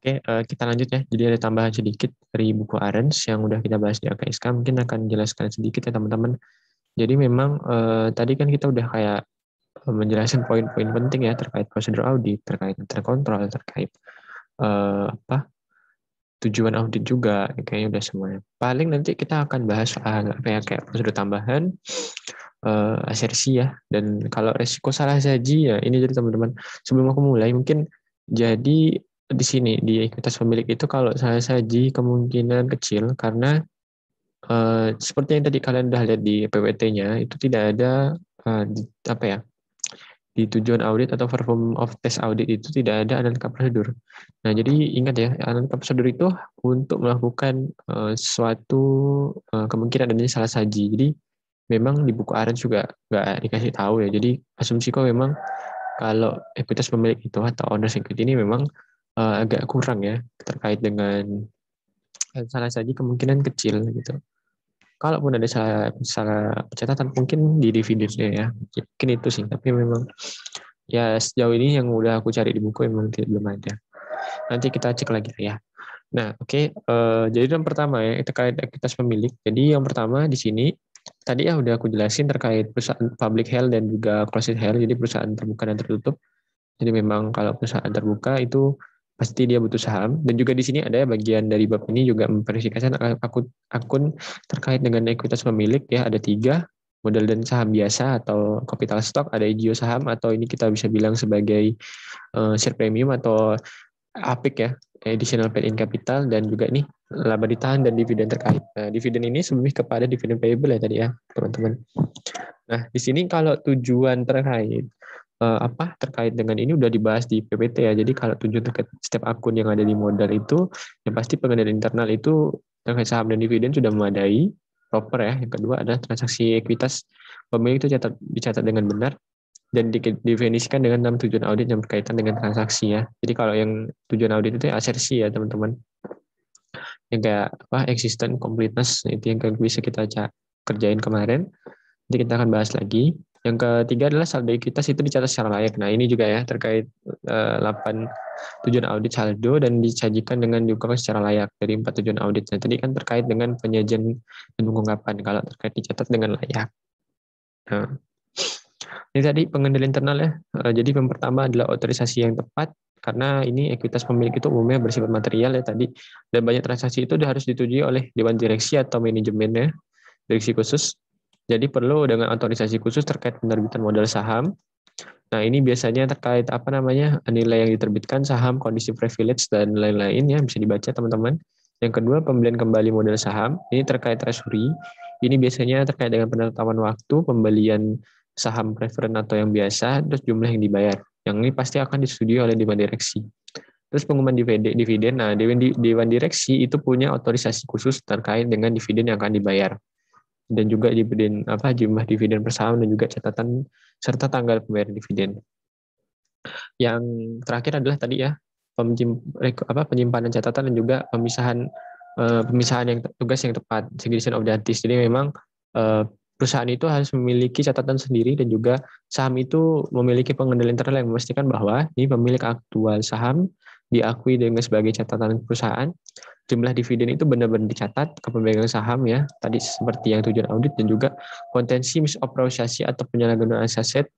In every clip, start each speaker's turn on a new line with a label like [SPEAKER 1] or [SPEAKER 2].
[SPEAKER 1] Oke, kita lanjut ya. Jadi ada tambahan sedikit dari buku Arens yang udah kita bahas di AKSK. Mungkin akan jelaskan sedikit ya teman-teman. Jadi memang tadi kan kita udah kayak menjelaskan poin-poin penting ya terkait prosedur audit, terkait terkontrol, terkait apa tujuan audit juga. Kayaknya udah semuanya. Paling nanti kita akan bahas soal apa ya kayak prosedur tambahan, asersi ya. Dan kalau resiko salah saji ya ini jadi teman-teman. Sebelum aku mulai mungkin jadi di sini di ekuitas pemilik itu kalau salah saji kemungkinan kecil karena seperti yang tadi kalian udah lihat di PWT-nya itu tidak ada apa ya di tujuan audit atau perform of test audit itu tidak ada analisa prosedur. Nah, jadi ingat ya, analisa prosedur itu untuk melakukan suatu kemungkinan adanya salah saji. Jadi memang di buku Arens juga nggak dikasih tahu ya. Jadi asumsiku memang kalau ekuitas pemilik itu atau owner's equity ini memang agak kurang ya terkait dengan salah saji kemungkinan kecil gitu. Kalaupun ada salah pencatatan mungkin di dividennya ya, mungkin itu sih. Tapi memang ya sejauh ini yang udah aku cari di buku memang belum ada. Nanti kita cek lagi ya. Nah, oke. Jadi yang pertama ya terkait ekuitas pemilik. Jadi yang pertama di sini tadi ya udah aku jelasin terkait perusahaan public health dan juga closed health. Jadi perusahaan terbuka dan tertutup. Jadi memang kalau perusahaan terbuka itu pasti dia butuh saham, dan juga di sini ada bagian dari bab ini juga memverifikasi akun terkait dengan ekuitas pemilik ya, ada 3 modal dan saham biasa atau capital stock, ada IGO saham atau ini kita bisa bilang sebagai share premium atau APIC ya, additional paid in capital, dan juga ini laba ditahan dan dividen terkait. Nah, dividen ini lebih kepada dividen payable ya tadi ya teman-teman. Nah, di sini kalau tujuan terkait terkait dengan ini udah dibahas di PPT ya. Jadi kalau tujuan terkait setiap akun yang ada di modal itu, yang pasti pengendalian internal itu terkait saham dan dividen sudah memadai, proper ya. Yang kedua adalah transaksi ekuitas pemilik itu dicatat dengan benar dan didefinisikan dengan 6 tujuan audit yang berkaitan dengan transaksi ya. Jadi kalau yang tujuan audit itu asersi ya teman-teman. Yang kayak existent, completeness, itu yang bisa kita kerjain kemarin. Nanti kita akan bahas lagi. Yang ketiga adalah saldo ekuitas itu dicatat secara layak. Nah, ini juga ya terkait 8 tujuan audit saldo dan disajikan dengan diungkapkan secara layak dari 4 tujuan audit. Nah, tadi kan terkait dengan penyajian dan pengungkapan kalau terkait dicatat dengan layak. Nah, ini tadi pengendalian internal ya. Jadi yang pertama adalah otorisasi yang tepat karena ini ekuitas pemilik itu umumnya bersifat material ya tadi, dan banyak transaksi itu harus disetujui oleh dewan direksi atau manajemennya, direksi khusus. Jadi perlu dengan otorisasi khusus terkait penerbitan modal saham. Nah, ini biasanya terkait nilai yang diterbitkan, saham, kondisi privilege dan lain-lain ya, bisa dibaca teman-teman. Yang kedua, pembelian kembali modal saham. Ini terkait treasury. Ini biasanya terkait dengan penetapan waktu pembelian saham preferen atau yang biasa, terus jumlah yang dibayar. Yang ini pasti akan disetujui oleh dewan direksi. Terus pengumuman dividen. Nah, dewan direksi itu punya otorisasi khusus terkait dengan dividen yang akan dibayar, dan juga dividen jumlah dividen per saham dan juga catatan serta tanggal pembayaran dividen. Yang terakhir adalah tadi ya penyimpanan catatan dan juga pemisahan yang tugas yang tepat, segregation of duties. Jadi memang perusahaan itu harus memiliki catatan sendiri dan juga saham itu memiliki pengendalian internal yang memastikan bahwa ini pemilik aktual saham diakui dengan sebagai catatan perusahaan. Jumlah dividen itu benar-benar dicatat ke pemegang saham ya, tadi seperti yang tujuan audit, dan juga potensi misoperasi atau penyalahgunaan aset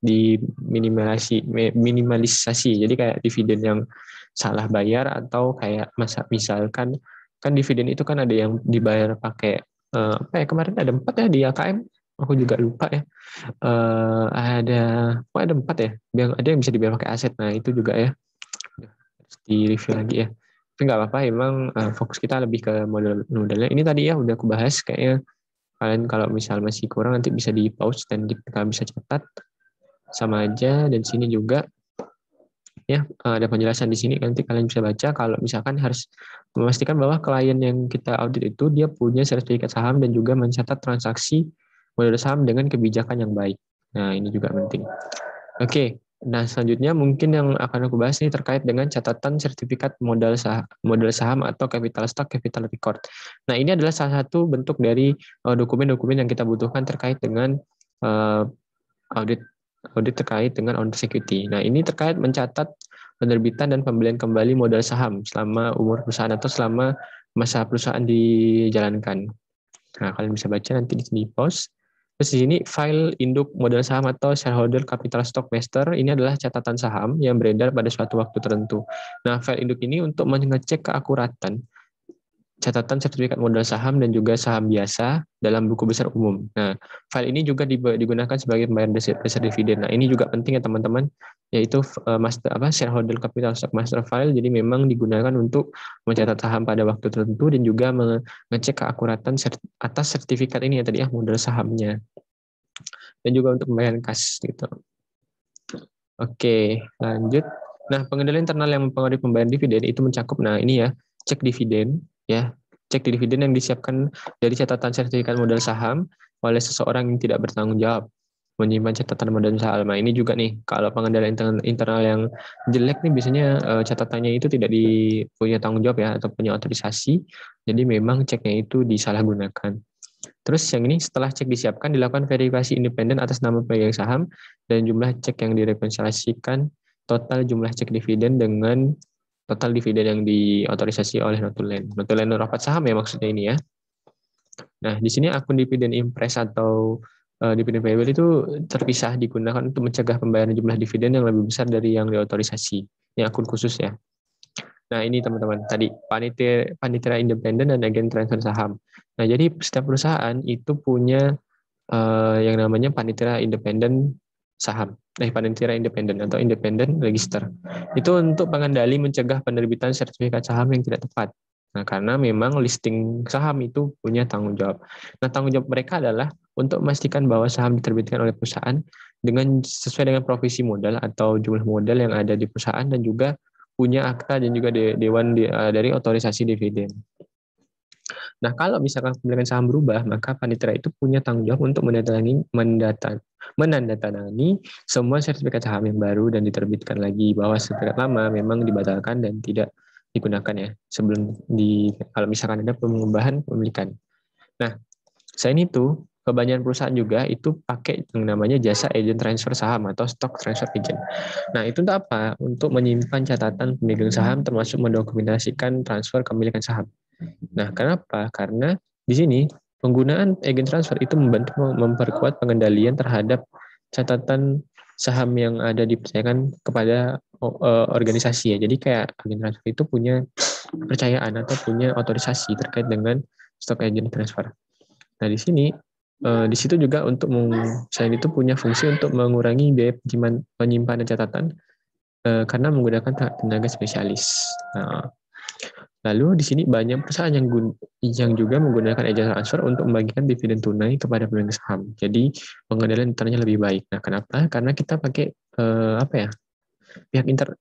[SPEAKER 1] minimalisasi. Jadi kayak dividen yang salah bayar atau kayak misalkan kan dividen itu kan ada yang dibayar pakai kemarin ada 4 ya di AKM, aku juga lupa ya. Ada 4 ya, yang ada yang bisa dibayar pakai aset. Nah, itu juga ya di review lagi ya. Tapi nggak apa-apa, emang fokus kita lebih ke modalnya. Ini tadi ya udah aku bahas, kayaknya kalian kalau misal masih kurang nanti bisa di pause dan kita bisa catat sama aja. Dan sini juga ya ada penjelasan di sini, nanti kalian bisa baca. Kalau misalkan harus memastikan bahwa klien yang kita audit itu dia punya sertifikat saham dan juga mencatat transaksi modal saham dengan kebijakan yang baik. Nah, ini juga penting. Oke. Nah, selanjutnya mungkin yang akan aku bahas ini terkait dengan catatan sertifikat modal saham atau capital stock, capital record. Nah, ini adalah salah satu bentuk dari dokumen-dokumen yang kita butuhkan terkait dengan audit terkait dengan owner's equity. Nah, ini terkait mencatat penerbitan dan pembelian kembali modal saham selama umur perusahaan atau selama masa perusahaan dijalankan. Nah, kalian bisa baca nanti di sini post. Terus di sini file induk modal saham atau shareholder capital stock master ini adalah catatan saham yang beredar pada suatu waktu tertentu. Nah, file induk ini untuk mengecek keakuratan catatan sertifikat modal saham dan juga saham biasa dalam buku besar umum. Nah, file ini juga digunakan sebagai pembayaran dasar dividen. Nah, ini juga penting ya teman-teman, yaitu shareholder capital stock master file. Jadi memang digunakan untuk mencatat saham pada waktu tertentu dan juga mengecek keakuratan atas sertifikat ini ya tadi ya modal sahamnya. Dan juga untuk pembayaran kas gitu. Oke, lanjut. Nah, pengendalian internal yang mempengaruhi pembayaran dividen itu mencakup, nah ini ya, cek dividen, ya, cek dividen yang disiapkan dari catatan sertifikat modal saham oleh seseorang yang tidak bertanggung jawab menyimpan catatan modal saham. Nah, ini juga nih, kalau pengendalian internal yang jelek nih biasanya catatannya itu tidak punya tanggung jawab ya atau punya otorisasi, jadi memang ceknya itu disalahgunakan. Terus yang ini setelah cek disiapkan dilakukan verifikasi independen atas nama pemegang saham dan jumlah cek yang direkonsiliasikan total jumlah cek dividen dengan total dividen yang diotorisasi oleh notulen. Notulen rapat saham ya maksudnya ini ya. Nah, di sini akun dividen impress atau dividen payable itu terpisah digunakan untuk mencegah pembayaran jumlah dividen yang lebih besar dari yang diotorisasi. Ini akun khusus ya. Nah, ini teman-teman, tadi panitera independen dan agen transfer saham. Nah, jadi setiap perusahaan itu punya yang namanya panitera independen saham. Panitera independen atau independen register. Itu untuk pengendali mencegah penerbitan sertifikat saham yang tidak tepat. Nah, karena memang listing saham itu punya tanggung jawab. Nah, tanggung jawab mereka adalah untuk memastikan bahwa saham diterbitkan oleh perusahaan sesuai dengan provisi modal atau jumlah modal yang ada di perusahaan dan juga punya akta dan juga dewan dari otorisasi dividen. Nah, kalau misalkan kepemilikan saham berubah, maka panitera itu punya tanggung jawab untuk menandatangani semua sertifikat saham yang baru dan diterbitkan lagi bahwa sertifikat lama memang dibatalkan dan tidak digunakan ya sebelum kalau misalkan ada pengubahan pemilikan. Nah, selain itu kebanyakan perusahaan juga itu pakai yang namanya jasa agent transfer saham atau stock transfer agent. Nah, itu untuk apa? Untuk menyimpan catatan pemegang saham termasuk mendokumentasikan transfer kepemilikan saham. Nah, kenapa? Karena di sini penggunaan agen transfer itu membantu memperkuat pengendalian terhadap catatan saham yang ada dipercayakan kepada organisasi ya. Jadi kayak agen transfer itu punya kepercayaan atau punya otorisasi terkait dengan stock agent transfer. Nah, di situ juga untuk selain itu punya fungsi untuk mengurangi biaya penyimpanan catatan karena menggunakan tenaga spesialis. Nah, lalu di sini banyak perusahaan yang juga menggunakan agent transfer untuk membagikan dividen tunai kepada pemegang saham. Jadi pengendalian internalnya lebih baik. Nah, kenapa? Karena kita pakai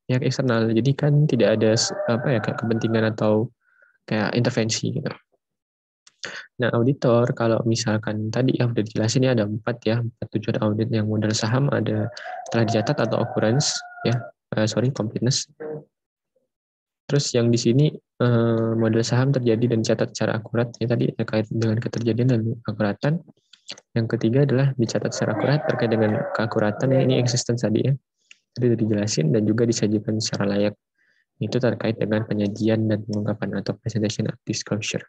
[SPEAKER 1] pihak eksternal. Jadi kan tidak ada kayak kepentingan atau kayak intervensi gitu. Nah, auditor kalau misalkan tadi yang udah dijelasin ya ada 4 ya, 4 tujuan audit yang modal saham ada telah dicatat atau occurrence ya, completeness. Terus yang di sini modal saham terjadi dan dicatat secara akurat ya tadi terkait dengan keterjadian dan akuratan. Yang ketiga adalah dicatat secara akurat terkait dengan keakuratan ya ini existence tadi ya. Tadi sudah dijelasin dan juga disajikan secara layak. Itu terkait dengan penyajian dan pengungkapan atau presentation of disclosure.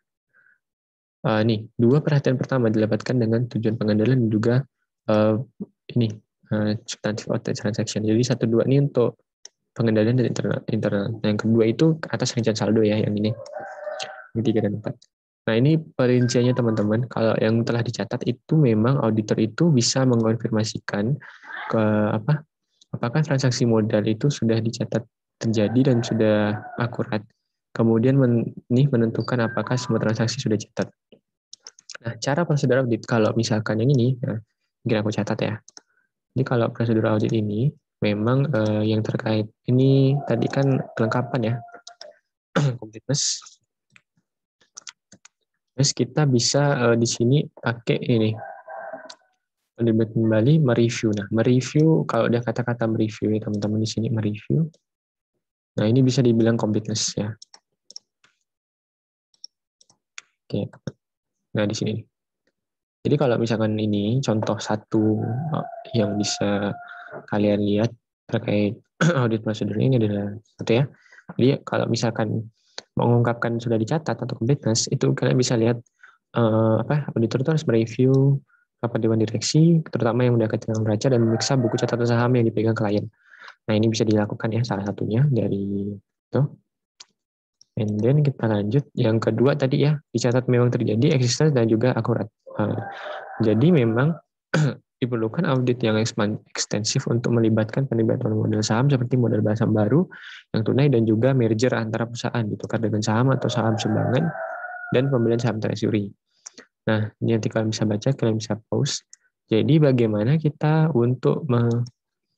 [SPEAKER 1] Nih, dua perhatian pertama didapatkan dengan tujuan pengendalian dan juga substantive audit transaction. Jadi 1-2 ini untuk pengendalian dan internal. Yang kedua itu atas rincian saldo ya yang ini. Yang 3 dan 4. Nah, ini perinciannya teman-teman. Kalau yang telah dicatat itu memang auditor itu bisa mengonfirmasikan ke apakah transaksi modal itu sudah dicatat terjadi dan sudah akurat. Kemudian menentukan apakah semua transaksi sudah dicatat. Nah, cara prosedur audit kalau misalkan yang ini, nah, mungkin aku catat ya. Jadi kalau prosedur audit ini memang yang terkait ini tadi kan kelengkapan ya, completeness. Terus kita bisa di sini pakai ini kembali mereview. Nah, mereview kalau ada kata-kata mereview ya teman-teman di sini mereview. Nah, ini bisa dibilang completeness ya. Oke. Nah, di sini. Jadi kalau misalkan ini contoh satu yang bisa kalian lihat terkait audit prosedur ini adalah satu ya. Jadi kalau misalkan mengungkapkan sudah dicatat atau completeness, itu kalian bisa lihat auditor itu harus mereview rapat dewan direksi, terutama yang mendekati dengan neraca dan memeriksa buku catatan saham yang dipegang klien. Nah, ini bisa dilakukan ya salah satunya dari itu. And then kita lanjut. Yang kedua tadi ya, dicatat memang terjadi, eksisten dan juga akurat. Jadi memang diperlukan audit yang ekstensif untuk melibatkan penelitian model saham seperti model saham baru yang tunai dan juga merger antara perusahaan ditukar dengan saham atau saham sumbangan dan pembelian saham treasury. Nah, ini nanti kalian bisa baca, kalian bisa pause. Jadi bagaimana kita untuk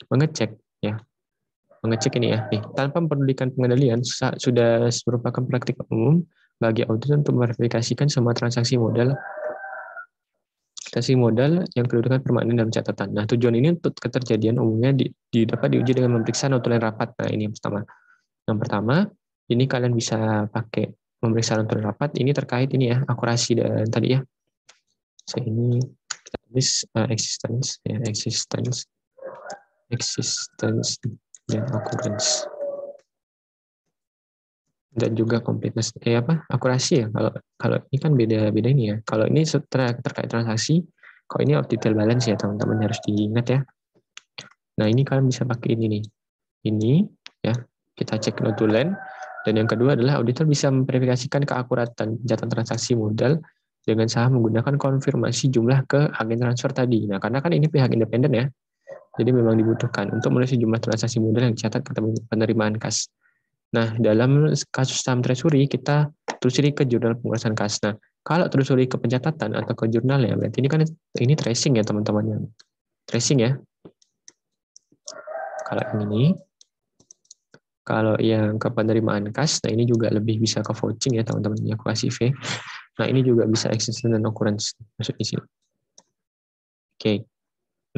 [SPEAKER 1] mengecek ya, mengecek ini ya, nih, tanpa memperdulikan pengendalian sudah merupakan praktik umum bagi auditor untuk memverifikasikan semua transaksi modal yang kedudukan permanen dalam catatan. Nah, tujuan ini untuk keterjadian umumnya dapat diuji dengan memeriksa notulen rapat. Nah, ini yang pertama. Yang pertama, ini kalian bisa pakai memeriksa notulen rapat. Ini terkait ini ya, akurasi dan tadi ya. So, ini kita tulis existence dan occurrence. Dan juga completeness akurasi ya, kalau ini kan beda ini ya. Kalau ini terkait transaksi, kalau ini of detail balance ya teman-teman, harus diingat ya. Nah, ini kalian bisa pakai ini nih, ini ya, kita cek notulen. Dan yang kedua adalah auditor bisa memverifikasikan keakuratan catatan transaksi modal dengan saham menggunakan konfirmasi jumlah ke agen transfer tadi. Nah, karena kan ini pihak independen ya, jadi memang dibutuhkan untuk menulis jumlah transaksi modal yang dicatat ke penerimaan kas. Nah, dalam kasus saham treasury, kita telusuri ke jurnal pengurusan kas. Nah, kalau telusuri ke pencatatan atau ke jurnal ya, berarti ini kan ini tracing ya teman-teman. Tracing ya. Kalau ini, kalau yang ke penerimaan kas, nah ini juga lebih bisa ke vouching ya teman-teman, yang kelas IV. Nah, ini juga bisa existence dan occurrence masuk di sini. Oke.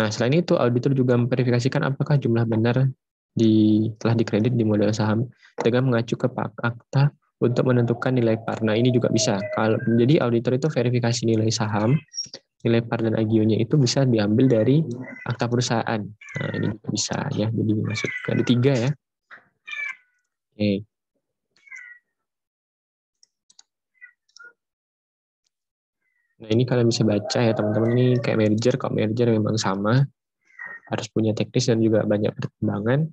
[SPEAKER 1] Nah, selain itu, auditor juga memverifikasikan apakah jumlah benar telah dikredit di modal saham dengan mengacu ke akta untuk menentukan nilai par. Nah, ini juga bisa. Jadi auditor itu verifikasi nilai saham, nilai par dan agionya itu bisa diambil dari akta perusahaan. Nah, ini juga bisa ya. Jadi masuk ke ada 3 ya. Oke. Nah, ini kalian bisa baca ya teman-teman, ini kayak merger, kok merger memang sama, harus punya teknis dan juga banyak pertimbangan.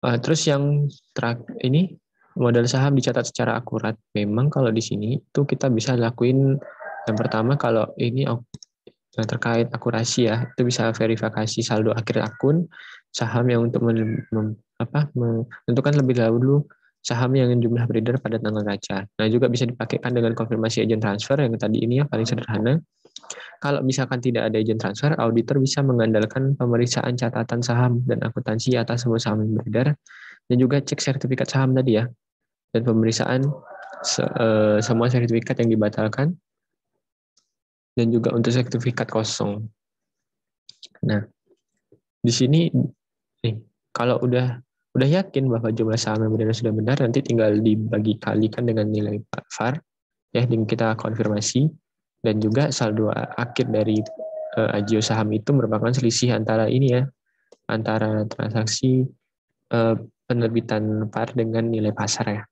[SPEAKER 1] Terus yang terakhir ini modal saham dicatat secara akurat. Memang kalau di sini itu kita bisa lakuin yang pertama, kalau ini terkait akurasi ya, itu bisa verifikasi saldo akhir akun saham yang untuk menentukan lebih dahulu saham yang jumlah beredar pada tanggal neraca. Nah, juga bisa dipakaikan dengan konfirmasi agent transfer yang tadi ini ya, paling sederhana. Kalau misalkan tidak ada agent transfer, auditor bisa mengandalkan pemeriksaan catatan saham dan akuntansi atas semua saham yang beredar, dan juga cek sertifikat saham tadi ya, dan pemeriksaan semua sertifikat yang dibatalkan, dan juga untuk sertifikat kosong. Nah, di sini nih, kalau udah yakin bahwa jumlah saham yang beredar sudah benar, nanti tinggal dibagi kalikan dengan nilai VAR ya, dan kita konfirmasi. Dan juga saldo akhir dari agio saham itu merupakan selisih antara ini ya, antara transaksi penerbitan PAR dengan nilai pasar ya.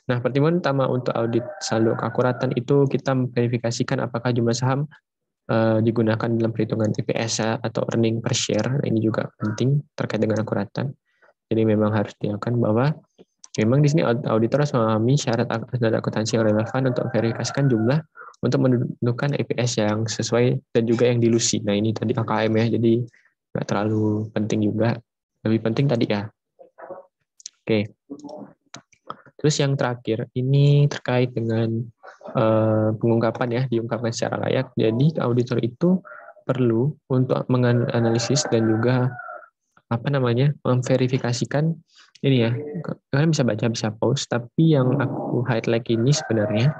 [SPEAKER 1] Nah, pertimbangan utama untuk audit saldo keakuratan itu kita memverifikasikan apakah jumlah saham digunakan dalam perhitungan EPS atau earning per share. Nah, ini juga penting terkait dengan akuratan. Jadi memang harus dilakukan bahwa memang di sini auditor harus memahami syarat dan akuntansi yang relevan untuk memverifikasikan jumlah untuk menentukan EPS yang sesuai dan juga yang dilusi. Nah, ini tadi AKM ya, jadi nggak terlalu penting juga. Lebih penting tadi ya. Oke. Terus yang terakhir, ini terkait dengan pengungkapan ya, diungkapkan secara layak. Jadi auditor itu perlu untuk menganalisis dan juga memverifikasikan ini ya. Kalian bisa baca, bisa pause, tapi yang aku highlight ini sebenarnya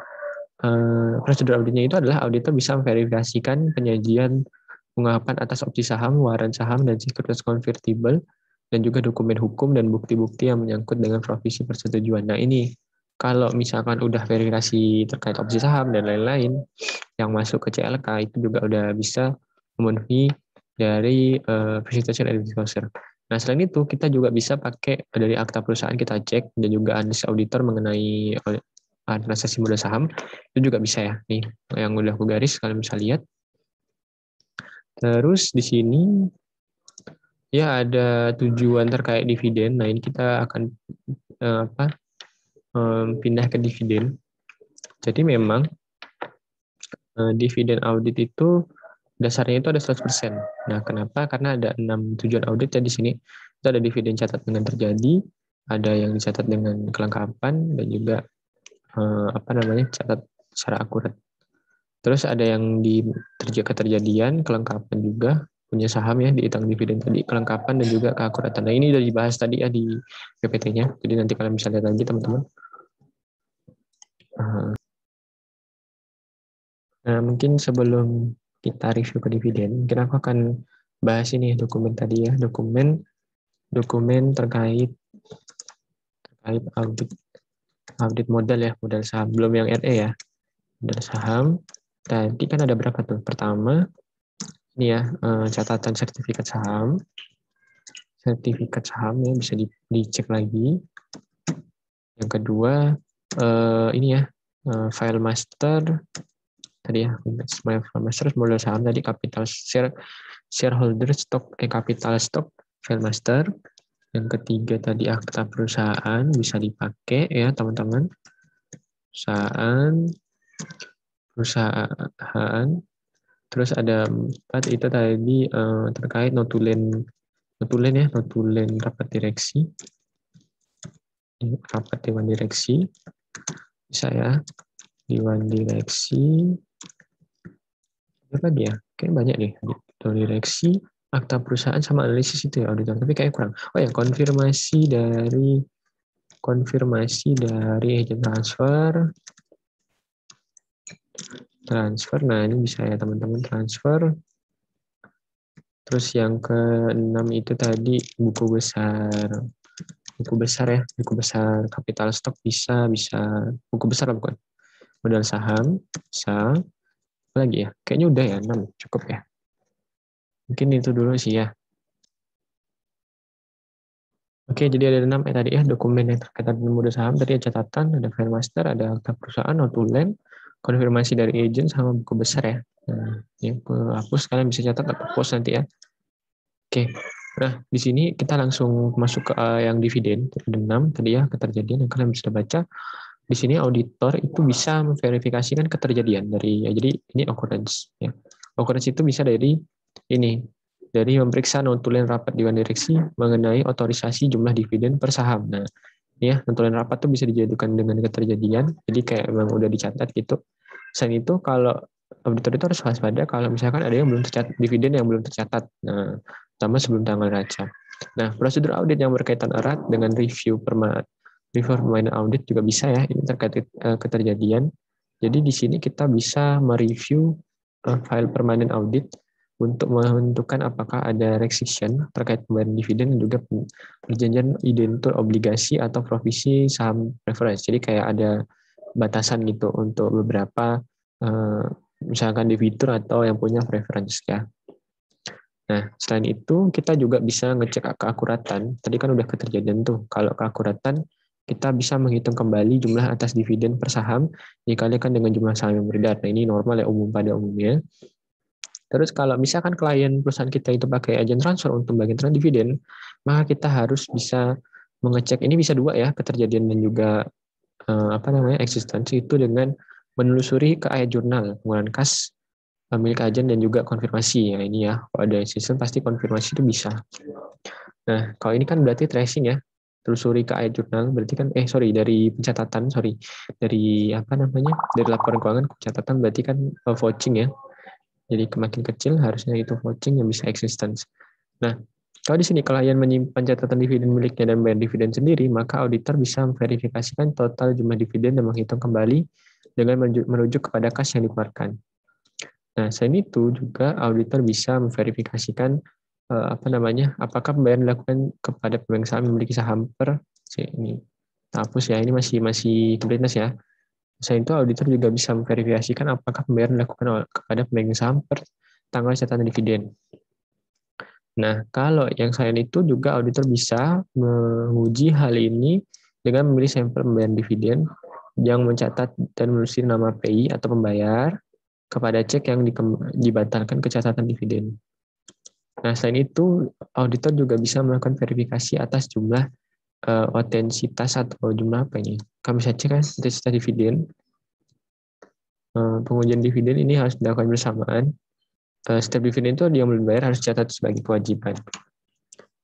[SPEAKER 1] prosedur auditnya itu adalah auditor bisa memverifikasikan penyajian pengungkapan atas opsi saham, waran saham, dan sekuritas konvertible, dan juga dokumen hukum dan bukti-bukti yang menyangkut dengan provisi persetujuan. Nah, ini kalau misalkan udah verifikasi terkait opsi saham dan lain-lain yang masuk ke CLK, itu juga udah bisa memenuhi dari presentation and disclosure. Nah, selain itu kita juga bisa pakai dari akta perusahaan kita cek dan juga analisis auditor mengenai transaksi modal saham itu juga bisa ya. Nih, yang udah aku garis kalian bisa lihat. Terus di sini ya ada tujuan terkait dividen. Nah, ini kita akan pindah ke dividen. Jadi memang dividen audit itu dasarnya itu ada 100%. Nah, kenapa? Karena ada 6 tujuan audit ya di sini. Itu ada dividen catat dengan terjadi, ada yang dicatat dengan kelengkapan, dan juga catat secara akurat. Terus ada yang di keterjadian, kelengkapan juga, punya saham ya, dihitung dividen tadi, kelengkapan dan juga keakuratan. Nah, ini sudah dibahas tadi ya di PPT-nya, jadi nanti kalian bisa lihat lagi teman-teman. Nah, mungkin sebelum kita review ke dividen, mungkin aku akan bahas ini dokumen tadi ya, dokumen terkait audit modal ya, modal saham. Belum yang RE ya, modal saham. Tadi kan ada berapa tuh? Pertama, ini ya, catatan sertifikat saham ya bisa dicek lagi. Yang kedua, ini ya, file master tadi ya, file master modal saham tadi, capital shareholder stock capital stock file master. Yang ketiga tadi akta perusahaan bisa dipakai ya teman-teman. Perusahaan. Terus ada 4 itu tadi terkait notulen rapat direksi. Rapat dewan direksi. Bisa ya. Dewan direksi. Apa lagi ya? Kayak banyak nih. Dewan direksi, akta perusahaan sama analisis itu ya auditor. Tapi kayak kurang. Oh ya, konfirmasi dari agent transfer. Nah, ini bisa ya teman-teman, transfer. Terus yang ke-6 itu tadi buku besar ya, buku besar capital stock bisa buku besar lah, bukan modal saham bisa. Apa lagi ya, kayaknya udah ya 6 cukup ya, mungkin itu dulu sih ya. Oke, jadi ada 6 tadi ya, dokumen yang terkait dengan modal saham tadi, ada catatan, ada file master, ada akta perusahaan, notulen, konfirmasi dari agent, sama buku besar ya. Nah, ini aku hapus, kalian bisa catat atau post nanti ya. Oke, nah di sini kita langsung masuk ke yang dividen, ada 6 tadi ya, keterjadian yang kalian bisa baca. Di sini auditor itu bisa memverifikasikan keterjadian dari, ya, jadi ini occurrence ya. Occurrence itu bisa dari ini, dari memeriksa notulen rapat dewan direksi mengenai otorisasi jumlah dividen per saham. Nah, ya, notulen rapat itu bisa dijadikan dengan keterjadian, jadi kayak memang udah dicatat gitu. Selain itu, kalau auditor itu harus waspada kalau misalkan ada yang belum tercatat, dividen yang belum tercatat. Nah, pertama sebelum tanggal raca. Nah, prosedur audit yang berkaitan erat dengan review permanent audit juga bisa ya, ini terkait keterjadian. Jadi di sini kita bisa mereview file permanent audit untuk menentukan apakah ada restriction terkait pembayaran dividen dan juga perjanjian identur obligasi atau provisi saham preference. Jadi kayak ada batasan gitu untuk beberapa misalkan debitur atau yang punya preference ya. Nah, selain itu kita juga bisa ngecek keakuratan. Tadi kan udah keterjadian tuh. Kalau keakuratan, kita bisa menghitung kembali jumlah atas dividen per saham dikalikan dengan jumlah saham yang beredar. Nah, ini normal ya, umum pada umumnya. Terus kalau misalkan klien perusahaan kita itu pakai agen transfer untuk bagian dividen, maka kita harus bisa mengecek, ini bisa dua ya, keterjadian dan juga eksistensi itu dengan menelusuri ke ayat jurnal penggunaan kas milik agen dan juga konfirmasi ya. Ini ya, kalau ada sistem pasti konfirmasi itu bisa. Nah, kalau ini kan berarti tracing ya, telusuri ke ayat jurnal berarti kan dari pencatatan, dari dari laporan keuangan ke pencatatan, berarti kan vouching ya. Jadi makin kecil harusnya itu vouching yang bisa existence. Nah, kalau di sini klien menyimpan catatan dividen miliknya dan bayar dividen sendiri, maka auditor bisa memverifikasikan total jumlah dividen dan menghitung kembali dengan merujuk kepada kas yang dikeluarkan. Nah, selain itu juga auditor bisa memverifikasikan apakah pembayaran dilakukan kepada pemegang saham yang memiliki saham per ini. Hapus ya, ini masih completeness ya. Selain itu, auditor juga bisa memverifikasikan apakah pembayaran dilakukan kepada pemegang saham per tanggal catatan dividen. Nah, kalau yang selain itu juga auditor bisa menguji hal ini dengan memilih sampel pembayaran dividen yang mencatat dan menulis nama PI atau pembayar kepada cek yang dibatalkan ke catatan dividen. Nah, selain itu, auditor juga bisa melakukan verifikasi atas jumlah otentisitas atau jumlah apa ini. Kami bisa cek kan otentisitas dividen. Pengujian dividen ini harus dilakukan bersamaan. Setiap dividen itu yang belum dibayar harus dicatat sebagai kewajiban.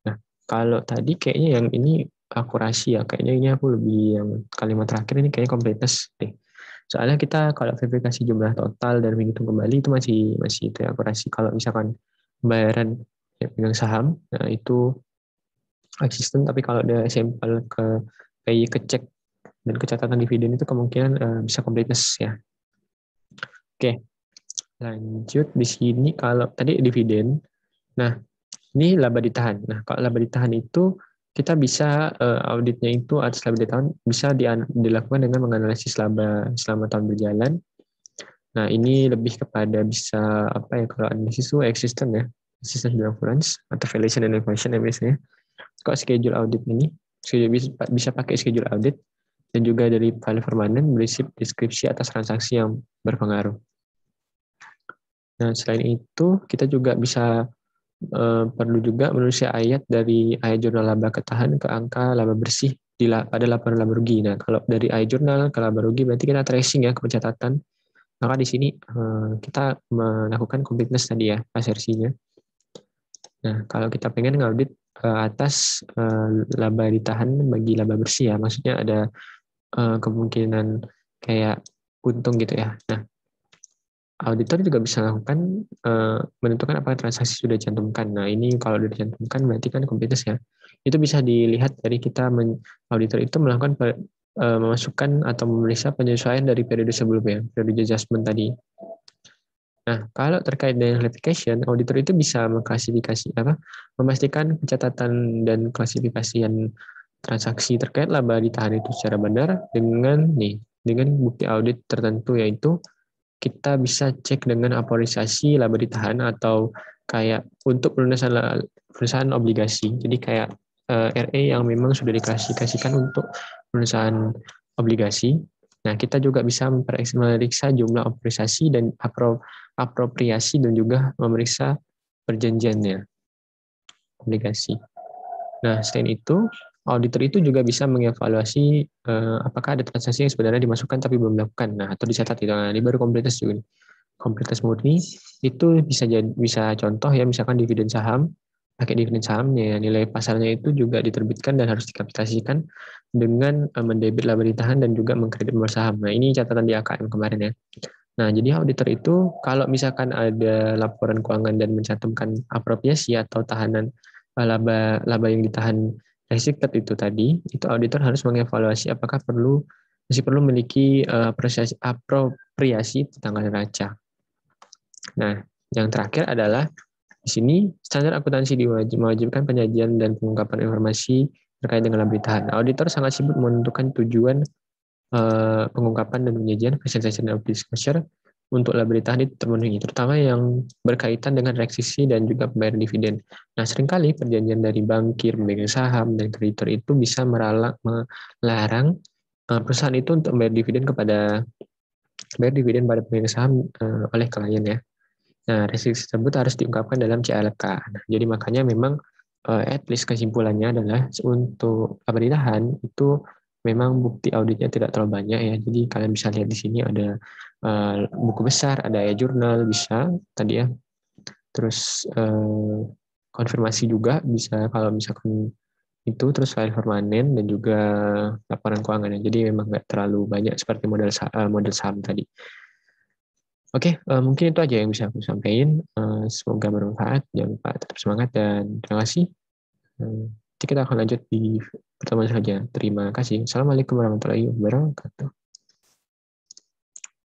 [SPEAKER 1] Nah, kalau tadi kayaknya yang ini akurasi ya, kayaknya ini aku lebih yang kalimat terakhir ini kayaknya completeness deh. Soalnya kita kalau verifikasi jumlah total dan menghitung kembali itu masih itu ya, akurasi. Kalau misalkan pembayaran ya, pegang saham, nah itu eksisten, tapi kalau ada sampel ke PI, ke cek dan kecatatan dividen itu kemungkinan bisa completeness ya. Oke, lanjut di sini kalau tadi dividen. Nah, ini laba ditahan. Nah, kalau laba ditahan itu kita bisa auditnya itu atas laba ditahan bisa dilakukan dengan menganalisis laba selama tahun berjalan. Nah, ini lebih kepada bisa apa ya, kalau analisis itu existence ya, existence performance atau valuation and evaluation ya biasanya. Kalau schedule audit ini bisa pakai schedule audit dan juga dari file permanen berisi deskripsi atas transaksi yang berpengaruh. Nah, selain itu kita juga bisa perlu juga menulis ayat dari ayat jurnal laba ketahan ke angka laba bersih pada laporan laba rugi. Nah, kalau dari ayat jurnal ke laba rugi berarti kita tracing ya ke pencatatan. Maka di sini kita melakukan completeness tadi ya, asersinya. Nah, kalau kita pengen ngaudit atas laba ditahan bagi laba bersih ya, maksudnya ada kemungkinan kayak untung gitu ya. Nah, auditor juga bisa melakukan menentukan apakah transaksi sudah dicantumkan. Nah, ini kalau sudah dicantumkan berarti kan completeness ya. Itu bisa dilihat dari kita auditor itu melakukan memasukkan atau memeriksa penyesuaian dari periode sebelumnya, periode adjustment tadi. Nah, kalau terkait dengan classification, auditor itu bisa mengklasifikasi memastikan pencatatan dan klasifikasian transaksi terkait laba ditahan itu secara benar dengan bukti audit tertentu, yaitu kita bisa cek dengan aporisasi laba ditahan atau kayak untuk perusahaan obligasi. Jadi kayak RE yang memang sudah diklasifikasikan untuk perusahaan obligasi. Nah, kita juga bisa memeriksa jumlah aporisasi dan apropriasi dan juga memeriksa perjanjiannya obligasi. Nah, selain itu, auditor itu juga bisa mengevaluasi apakah ada transaksi yang sebenarnya dimasukkan tapi belum dilakukan. Nah, atau dicatat itu. Nah, ini baru completeness juga. Completeness murni itu bisa contoh ya, misalkan dividen saham, pakai dividen sahamnya ya, nilai pasarnya itu juga diterbitkan dan harus dikapitalisasikan dengan mendebit laba ditahan dan juga mengkredit saham. Nah, ini catatan di AKM kemarin ya. Nah, jadi auditor itu kalau misalkan ada laporan keuangan dan mencantumkan apropriasi atau tahanan laba yang ditahan restricted itu tadi, itu auditor harus mengevaluasi apakah masih perlu memiliki apropriasi tanggal neraca. Nah, yang terakhir adalah di sini standar akuntansi mewajibkan penyajian dan pengungkapan informasi terkait dengan laba ditahan. Auditor sangat sibuk menentukan tujuan pengungkapan dan penyajian presentation of disclosure untuk laba ditahan itu terpenuhi, terutama yang berkaitan dengan reaksisi dan juga pembayaran dividen. Nah, seringkali perjanjian dari bankir, pemegang saham, dan kreditor itu bisa melarang perusahaan itu untuk membayar dividen pada pemegang saham oleh klien ya. Nah, restriksi tersebut harus diungkapkan dalam CLK. Nah, jadi makanya memang at least kesimpulannya adalah untuk laba ditahan itu memang bukti auditnya tidak terlalu banyak ya. Jadi kalian bisa lihat di sini ada buku besar, ada ya jurnal bisa tadi ya. Terus konfirmasi juga bisa kalau misalkan itu, terus file permanen dan juga laporan keuangan. Jadi memang nggak terlalu banyak seperti model saham tadi. Oke, mungkin itu aja yang bisa aku sampaikan. Semoga bermanfaat. Jangan lupa tetap semangat dan terima kasih. Nanti kita akan lanjut di pertemuan selanjutnya. Terima kasih. Assalamualaikum warahmatullahi wabarakatuh.